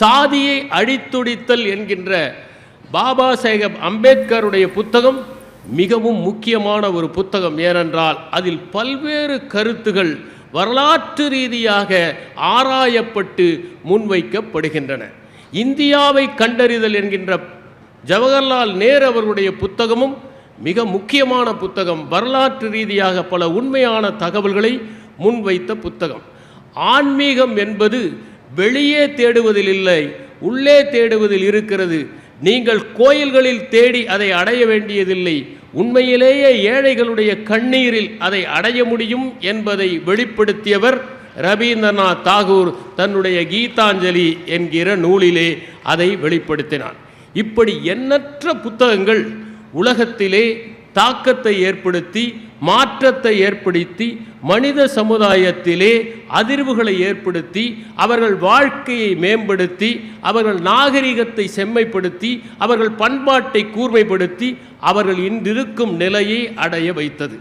சாதியை அழித்துடித்தல் என்கின்ற பாபா சாஹேப் அம்பேத்கருடைய புத்தகம் மிகவும் முக்கியமான ஒரு புத்தகம். ஏனென்றால் அதில் பல்வேறு கருத்துகள் வரலாற்று ரீதியாக ஆராயப்பட்டு முன்வைக்கப்படுகின்றன. இந்தியாவை கண்டறிதல் என்கின்ற ஜவஹர்லால் நேரு அவர்களுடைய புத்தகமும் மிக முக்கியமான புத்தகம். வரலாற்று ரீதியாக பல உண்மையான தகவல்களை முன்வைத்த புத்தகம். ஆன்மீகம் என்பது வெளியே தேடுவதில் இல்லை, உள்ளே தேடுவதில் இருக்கிறது. நீங்கள் கோயில்களில் தேடி அதை அடைய வேண்டியதில்லை, உண்மையிலேயே ஏழைகளுடைய கண்ணீரில் அதை அடைய முடியும் என்பதை வெளிப்படுத்தியவர் ரவீந்திரநாத் தாகூர் தன்னுடைய கீதாஞ்சலி என்கிற நூலிலே அதை வெளிப்படுத்தினார். இப்படி எண்ணற்ற புத்தகங்கள் உலகத்திலே தாக்கத்தை ஏற்படுத்தி மாற்றத்தை ஏற்படுத்தி மனித சமுதாயத்திலே அதிர்வுகளை ஏற்படுத்தி அவர்கள் வாழ்க்கையை மேம்படுத்தி அவர்கள் நாகரிகத்தை செம்மைப்படுத்தி அவர்கள் பண்பாட்டை கூர்மைப்படுத்தி அவர்கள் இன்றிருக்கும் நிலையை அடைய வைத்தது.